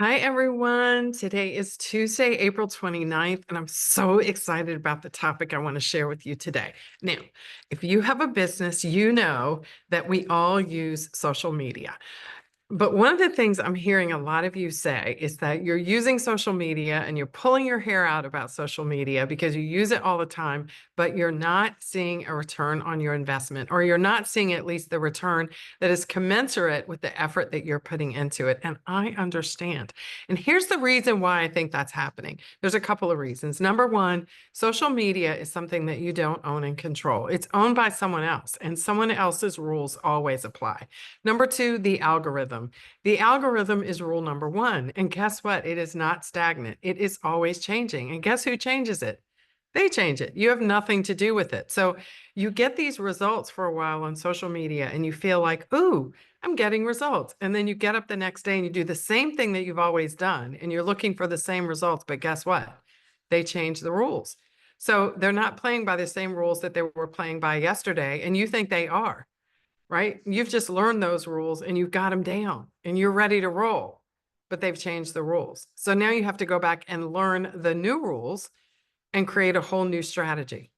Hi, everyone. Today is Tuesday, April 29th, and I'm so excited about the topic I want to share with you today. Now, if you have a business, you know that we all use social media. But one of the things I'm hearing a lot of you say is that you're using social media and you're pulling your hair out about social media because you use it all the time, but you're not seeing a return on your investment, or you're not seeing at least the return that is commensurate with the effort that you're putting into it. And I understand. And here's the reason why I think that's happening. There's a couple of reasons. Number one, social media is something that you don't own and control. It's owned by someone else, and someone else's rules always apply. Number two, the algorithm. The algorithm is rule number one. And guess what? It is not stagnant. It is always changing. And guess who changes it? They change it. You have nothing to do with it. So you get these results for a while on social media and you feel like, ooh, I'm getting results. And then you get up the next day and you do the same thing that you've always done and you're looking for the same results. But guess what? They change the rules. So they're not playing by the same rules that they were playing by yesterday. And you think they are, right? You've just learned those rules and you've got them down and you're ready to roll, but they've changed the rules. So now you have to go back and learn the new rules and create a whole new strategy.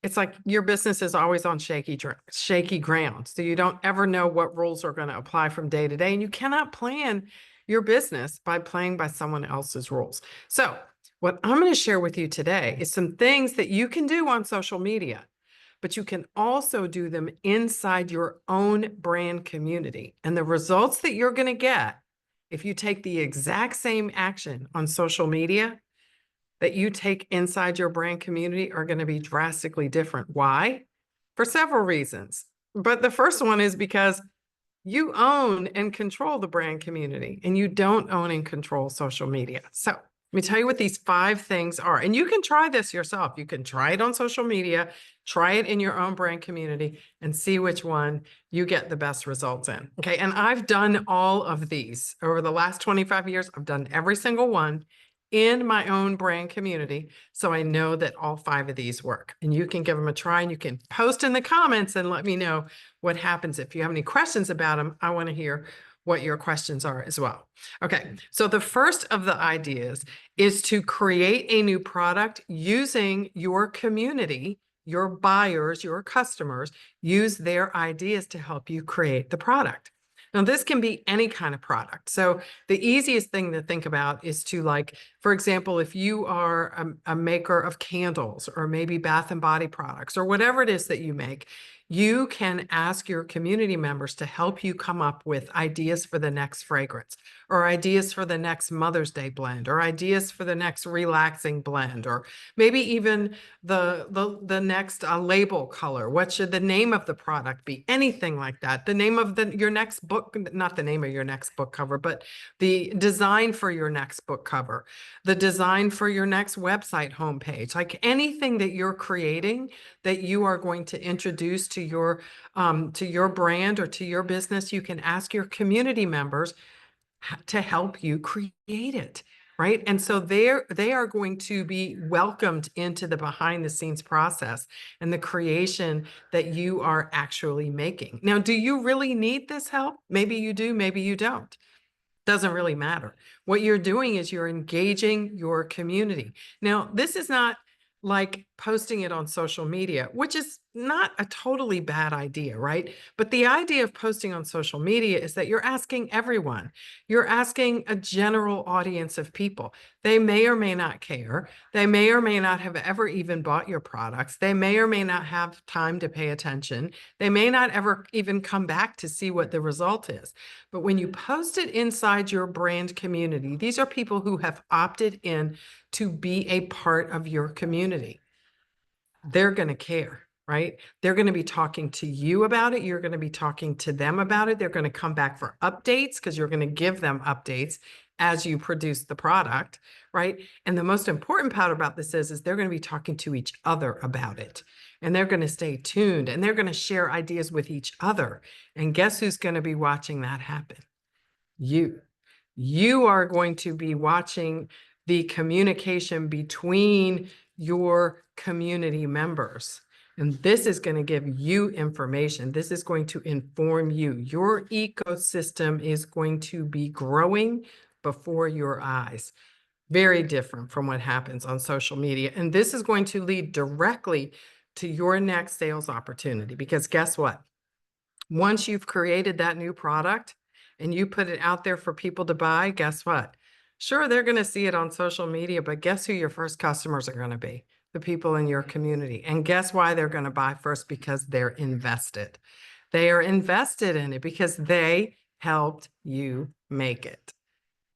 It's like your business is always on shaky ground. So you don't ever know what rules are going to apply from day to day. And you cannot plan your business by playing by someone else's rules. So what I'm going to share with you today is some things that you can do on social media, but you can also do them inside your own brand community. And the results that you're going to get if you take the exact same action on social media that you take inside your brand community are going to be drastically different. Why? For several reasons. But the first one is because you own and control the brand community and you don't own and control social media. So let me tell you what these 5 things are. And you can try this yourself. You can try it on social media, try it in your own brand community, and see which one you get the best results in. Okay. And I've done all of these over the last 25 years. I've done every single one in my own brand community. So I know that all 5 of these work, and you can give them a try and you can post in the comments and let me know what happens. If you have any questions about them, I want to hear what your questions are as well. Okay, so the first of the ideas is to create a new product using your community, your buyers, your customers, use their ideas to help you create the product. Now, this can be any kind of product. So the easiest thing to think about is to, like, for example, if you are a maker of candles or maybe bath and body products or whatever it is that you make, you can ask your community members to help you come up with ideas for the next fragrance, or ideas for the next Mother's Day blend, or ideas for the next relaxing blend, or maybe even the next label color. What should the name of the product be? Anything like that. The name of your next book, not the name of your next book cover, but the design for your next book cover, the design for your next website homepage, like anything that you're creating that you are going to introduce to your brand or to your business, you can ask your community members to help you create it, right? And so they are going to be welcomed into the behind the scenes process and the creation that you are actually making. Now, do you really need this help? Maybe you do, maybe you don't. Doesn't really matter. What you're doing is you're engaging your community. Now, this is not like posting it on social media, which is not a totally bad idea, right? But the idea of posting on social media is that you're asking everyone. You're asking a general audience of people. They may or may not care. They may or may not have ever even bought your products. They may or may not have time to pay attention. They may not ever even come back to see what the result is. But when you post it inside your brand community, these are people who have opted in to be a part of your community. They're going to care, right? They're going to be talking to you about it. You're going to be talking to them about it. They're going to come back for updates because you're going to give them updates as you produce the product, right? And the most important part about this is they're going to be talking to each other about it. And they're going to stay tuned and they're going to share ideas with each other. And guess who's going to be watching that happen? You. You are going to be watching the communication between your community members. And this is going to give you information. This is going to inform you. Your ecosystem is going to be growing before your eyes. Very different from what happens on social media. And this is going to lead directly to your next sales opportunity, because guess what? Once you've created that new product and you put it out there for people to buy, guess what? Sure, they're going to see it on social media, but guess who your first customers are going to be? The people in your community. And guess why they're going to buy first? Because they're invested. They are invested in it because they helped you make it.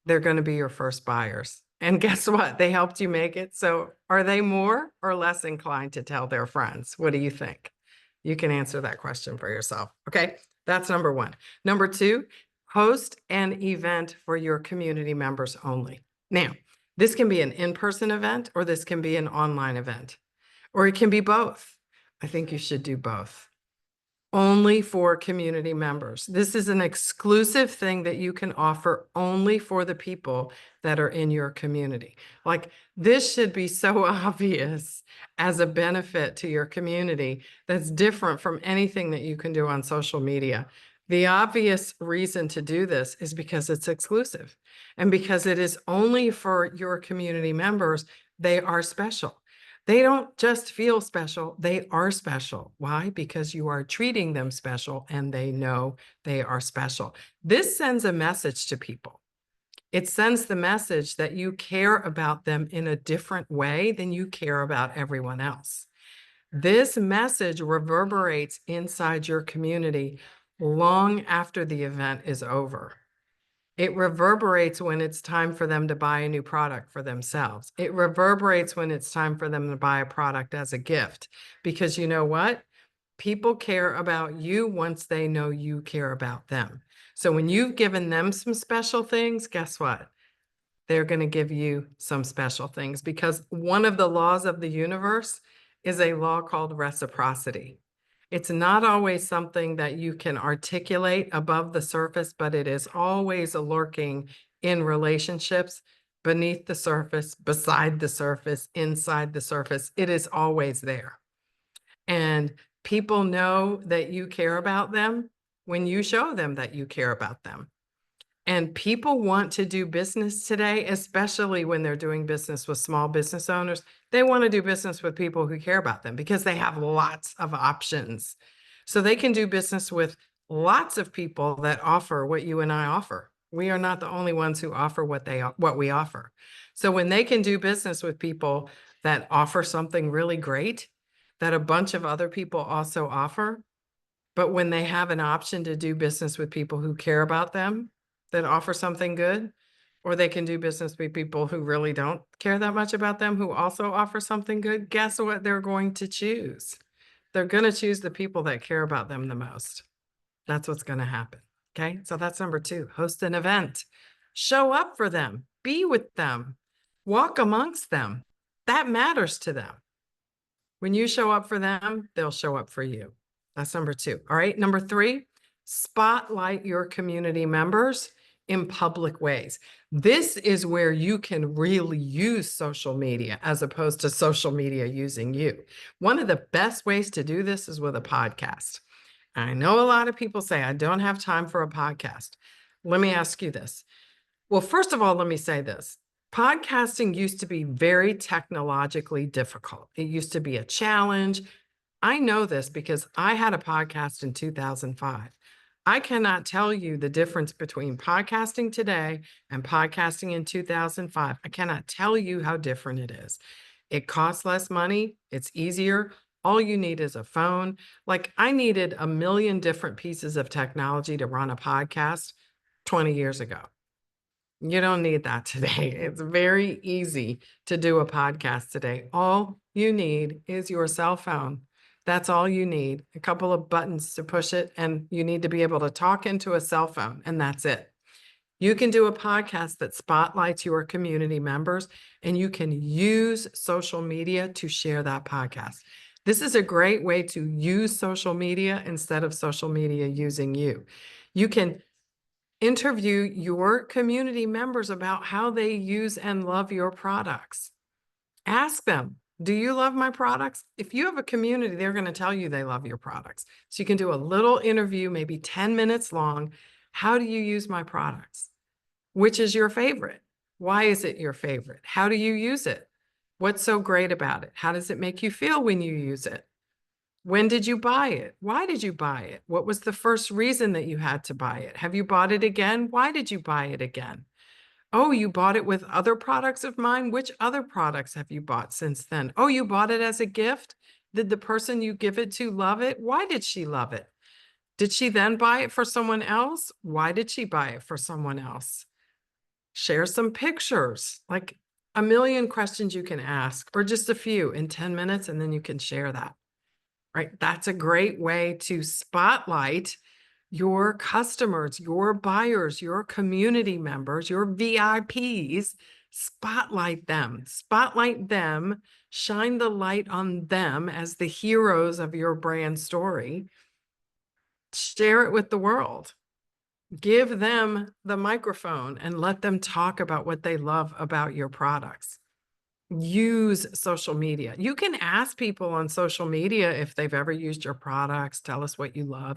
They're going to be your first buyers. And guess what? They helped you make it. So are they more or less inclined to tell their friends? What do you think? You can answer that question for yourself. Okay. That's number one. Number two, host an event for your community members only. Now, this can be an in-person event or this can be an online event, or it can be both. I think you should do both. Only for community members. This is an exclusive thing that you can offer only for the people that are in your community. Like, this should be so obvious as a benefit to your community that's different from anything that you can do on social media. The obvious reason to do this is because it's exclusive and because it is only for your community members. They are special. They don't just feel special, they are special. Why? Because you are treating them special and they know they are special. This sends a message to people. It sends the message that you care about them in a different way than you care about everyone else. This message reverberates inside your community long after the event is over. It reverberates when it's time for them to buy a new product for themselves. It reverberates when it's time for them to buy a product as a gift, because you know what? People care about you once they know you care about them. So when you've given them some special things, guess what? They're going to give you some special things, because one of the laws of the universe is a law called reciprocity. It's not always something that you can articulate above the surface, but it is always lurking in relationships, beneath the surface, beside the surface, inside the surface. It is always there. And people know that you care about them when you show them that you care about them. And people want to do business today, especially when they're doing business with small business owners. They want to do business with people who care about them because they have lots of options. So they can do business with lots of people that offer what you and I offer. We are not the only ones who offer what we offer. So when they can do business with people that offer something really great that a bunch of other people also offer, but when they have an option to do business with people who care about them, that offer something good, or they can do business with people who really don't care that much about them, who also offer something good, guess what they're going to choose? They're going to choose the people that care about them the most. That's what's going to happen. Okay. So that's number two, host an event, show up for them, be with them, walk amongst them. That matters to them. When you show up for them, they'll show up for you. That's number two. All right. Number three, spotlight your community members in public ways. This is where you can really use social media as opposed to social media using you. One of the best ways to do this is with a podcast. I know a lot of people say, I don't have time for a podcast. Let me ask you this. Well, first of all, let me say this. Podcasting used to be very technologically difficult. It used to be a challenge. I know this because I had a podcast in 2005. I cannot tell you the difference between podcasting today and podcasting in 2005. I cannot tell you how different it is. It costs less money. It's easier. All you need is a phone. Like, I needed a million different pieces of technology to run a podcast 20 years ago. You don't need that today. It's very easy to do a podcast today. All you need is your cell phone. That's all you need. A couple of buttons to push it, and you need to be able to talk into a cell phone, and that's it. You can do a podcast that spotlights your community members, and you can use social media to share that podcast. This is a great way to use social media instead of social media using you. You can interview your community members about how they use and love your products. Ask them, do you love my products? If you have a community, they're going to tell you they love your products. So you can do a little interview, maybe 10 minutes long. How do you use my products? Which is your favorite? Why is it your favorite? How do you use it? What's so great about it? How does it make you feel when you use it? When did you buy it? Why did you buy it? What was the first reason that you had to buy it? Have you bought it again? Why did you buy it again? Oh, you bought it with other products of mine? Which other products have you bought since then? Oh, you bought it as a gift? Did the person you give it to love it? Why did she love it? Did she then buy it for someone else? Why did she buy it for someone else? Share some pictures, like a million questions you can ask, or just a few in 10 minutes, and then you can share that, right? That's a great way to spotlight your customers, your buyers, your community members, your VIPs. Spotlight them, shine the light on them as the heroes of your brand story. Share it with the world. Give them the microphone and let them talk about what they love about your products. Use social media. You can ask people on social media if they've ever used your products, tell us what you love.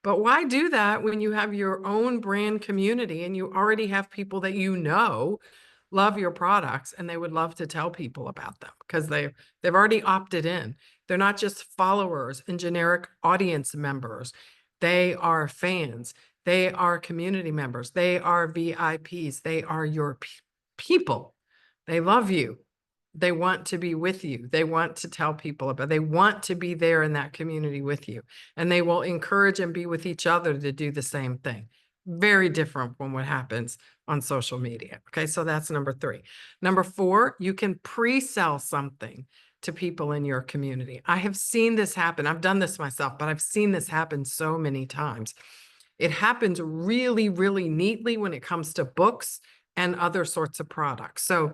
But why do that when you have your own brand community and you already have people that you know love your products and they would love to tell people about them because they've already opted in. They're not just followers and generic audience members. They are fans. They are community members. They are VIPs. They are your people. They love you. They want to be with you. They want to tell people about, they want to be there in that community with you. And they will encourage and be with each other to do the same thing. Very different from what happens on social media. Okay, so that's number 3. Number 4, you can pre-sell something to people in your community. I have seen this happen. I've done this myself, but I've seen this happen so many times. It happens really, really neatly when it comes to books and other sorts of products. So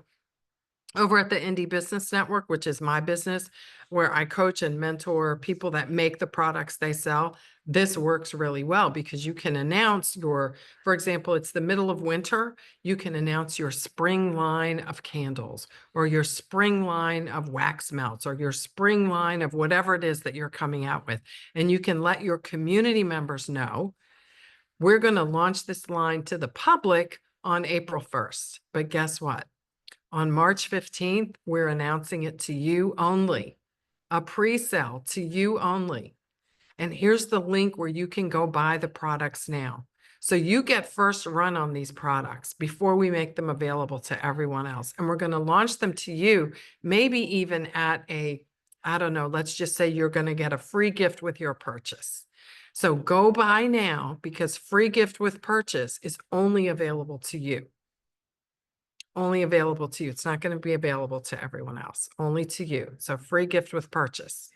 over at the Indie Business Network, which is my business, where I coach and mentor people that make the products they sell, this works really well because you can announce your, for example, it's the middle of winter, you can announce your spring line of candles or your spring line of wax melts or your spring line of whatever it is that you're coming out with. And you can let your community members know, we're going to launch this line to the public on April 1st. But guess what? On March 15th, we're announcing it to you only, a pre-sale to you only. And here's the link where you can go buy the products now. So you get first run on these products before we make them available to everyone else. And we're going to launch them to you, maybe even at a, I don't know, let's just say you're going to get a free gift with your purchase. So go buy now because free gift with purchase is only available to you. Only available to you. It's not going to be available to everyone else, only to you. So free gift with purchase,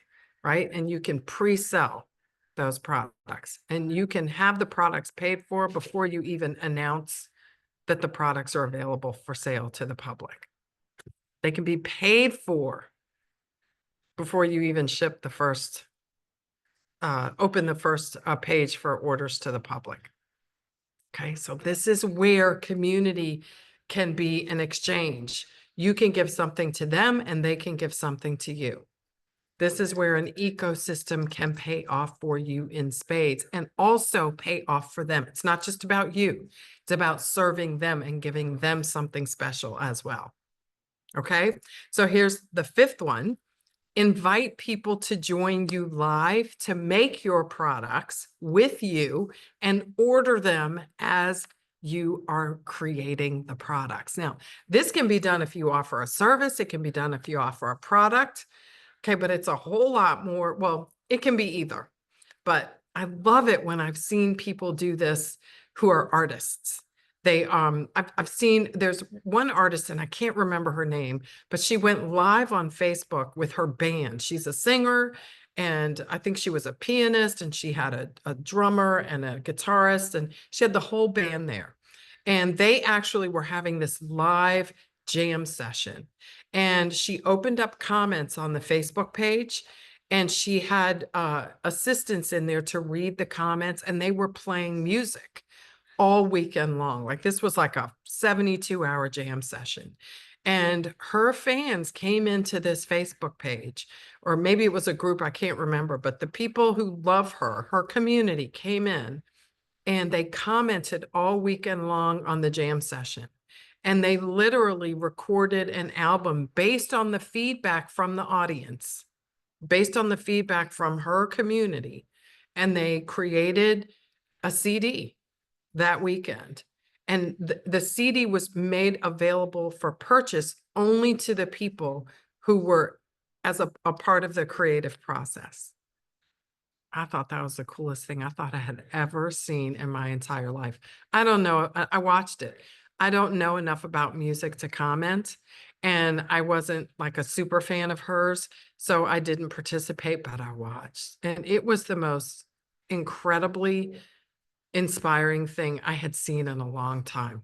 right? And you can pre-sell those products and you can have the products paid for before you even announce that the products are available for sale to the public. They can be paid for before you even ship the first, open the first page for orders to the public. Okay, so this is where community can be an exchange. You can give something to them and they can give something to you. This is where an ecosystem can pay off for you in spades and also pay off for them. It's not just about you. It's about serving them and giving them something special as well. Okay, so here's the 5th one. Invite people to join you live to make your products with you and order them as you are creating the products. Now, this can be done if you offer a service. It can be done if you offer a product. Okay, but it's a whole lot more. Well, it can be either, but I love it when I've seen people do this who are artists. I've seen, there's one artist and I can't remember her name, but she went live on Facebook with her band. She's a singer and I think she was a pianist and she had a drummer and a guitarist and she had the whole band there. And they actually were having this live jam session. And she opened up comments on the Facebook page and she had assistants in there to read the comments and they were playing music all weekend long. Like this was like a 72-hour jam session. And her fans came into this Facebook page, or maybe it was a group, I can't remember, but the people who love her, her community came in and they commented all weekend long on the jam session. And they literally recorded an album based on the feedback from the audience, based on the feedback from her community. And they created a CD that weekend. And the CD was made available for purchase only to the people who were as a part of the creative process. I thought that was the coolest thing I thought I had ever seen in my entire life. I don't know. I watched it. I don't know enough about music to comment, and I wasn't like a super fan of hers, so I didn't participate, but I watched. And it was the most incredibly inspiring thing I had seen in a long time.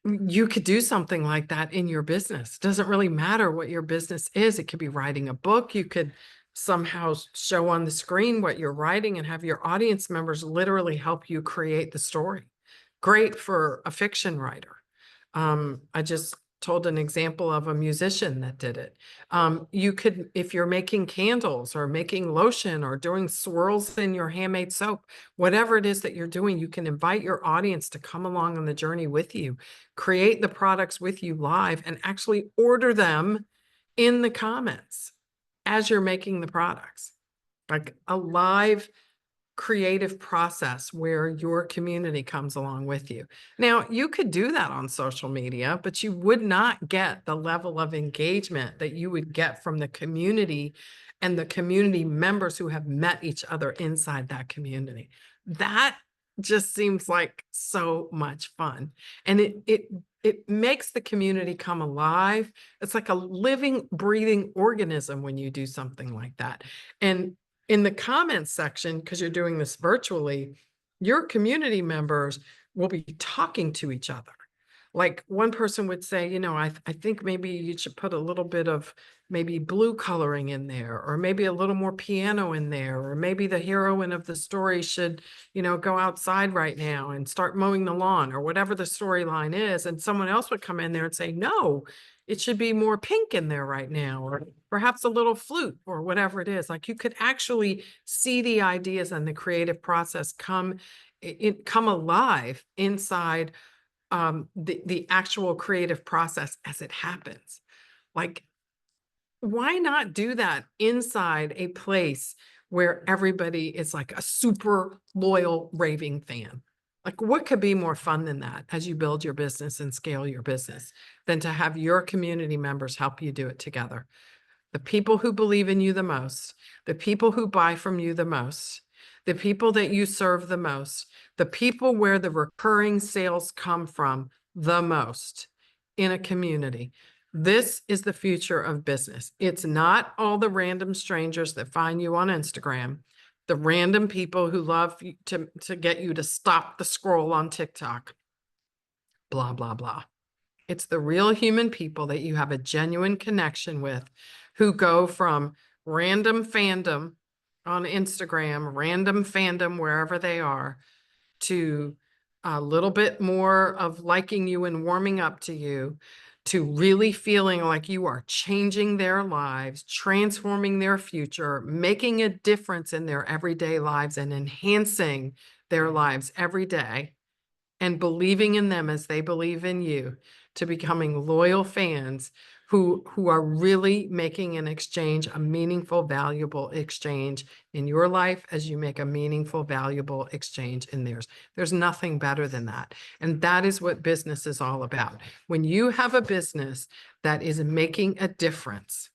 You could do something like that in your business. Doesn't really matter what your business is. It could be writing a book. You could somehow show on the screen what you're writing and have your audience members literally help you create the story. Great for a fiction writer. I just told an example of a musician that did it. You could, if you're making candles or making lotion or doing swirls in your handmade soap, whatever it is that you're doing, you can invite your audience to come along on the journey with you, create the products with you live, and actually order them in the comments as you're making the products. Like a live creative process where your community comes along with you. Now, you could do that on social media, but you would not get the level of engagement that you would get from the community and the community members who have met each other inside that community. That just seems like so much fun. And it makes the community come alive. It's like a living, breathing organism when you do something like that. And in the comments section, because you're doing this virtually, your community members will be talking to each other. Like one person would say, you know, I think maybe you should put a little bit of maybe blue coloring in there, or maybe a little more piano in there, or maybe the heroine of the story should, you know, go outside right now and start mowing the lawn, or whatever the storyline is. And someone else would come in there and say, no, it should be more pink in there right now, or perhaps a little flute, or whatever it is. Like you could actually see the ideas and the creative process come alive inside the actual creative process as it happens. Like, why not do that inside a place where everybody is like a super loyal raving fan? Like, what could be more fun than that as you build your business and scale your business than to have your community members help you do it together? The people who believe in you the most, the people who buy from you the most, the people that you serve the most, the people where the recurring sales come from the most in a community. This is the future of business. It's not all the random strangers that find you on Instagram, the random people who love to get you to stop the scroll on TikTok, blah, blah, blah. It's the real human people that you have a genuine connection with, who go from random fandom on Instagram, random fandom wherever they are, to a little bit more of liking you and warming up to you, to really feeling like you are changing their lives, transforming their future, making a difference in their everyday lives and enhancing their lives every day, and believing in them as they believe in you, to becoming loyal fans who are really making an exchange, a meaningful, valuable exchange in your life as you make a meaningful, valuable exchange in theirs. There's nothing better than that. And that is what business is all about. When you have a business that is making a difference,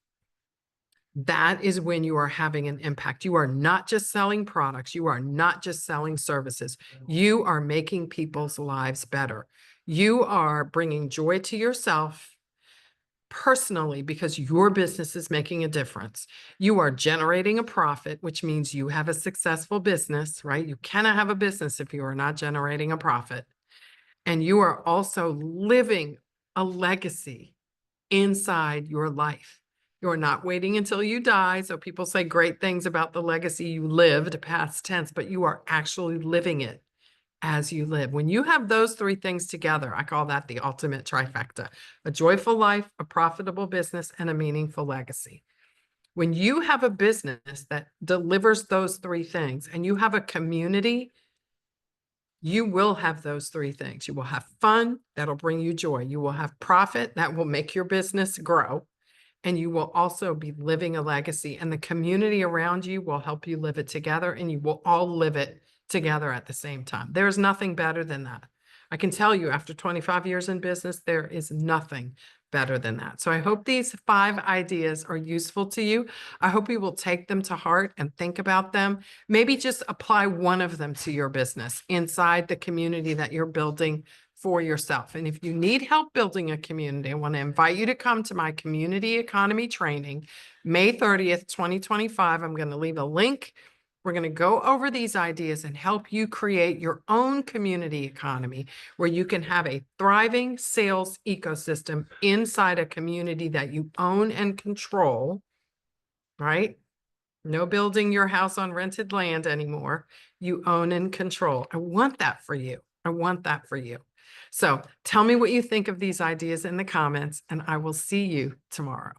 that is when you are having an impact. You are not just selling products. You are not just selling services. You are making people's lives better. You are bringing joy to yourself personally because your business is making a difference. You are generating a profit, which means you have a successful business, right? You cannot have a business if you are not generating a profit. And you are also living a legacy inside your life. You're not waiting until you die. So people say great things about the legacy you lived, past tense, but you are actually living it as you live. When you have those three things together, I call that the ultimate trifecta: a joyful life, a profitable business, and a meaningful legacy. When you have a business that delivers those three things and you have a community, you will have those three things. You will have fun, that'll bring you joy. You will have profit, that will make your business grow. And you will also be living a legacy, and the community around you will help you live it together, and you will all live it together at the same time. There's nothing better than that. I can tell you, after 25 years in business, there is nothing better than that. So I hope these 5 ideas are useful to you. I hope you will take them to heart and think about them. Maybe just apply one of them to your business inside the community that you're building for yourself. And if you need help building a community, I want to invite you to come to my community economy training, May 30th, 2025. I'm going to leave a link. We're going to go over these ideas and help you create your own community economy where you can have a thriving sales ecosystem inside a community that you own and control, right? No building your house on rented land anymore. You own and control. I want that for you. I want that for you. So tell me what you think of these ideas in the comments, and I will see you tomorrow.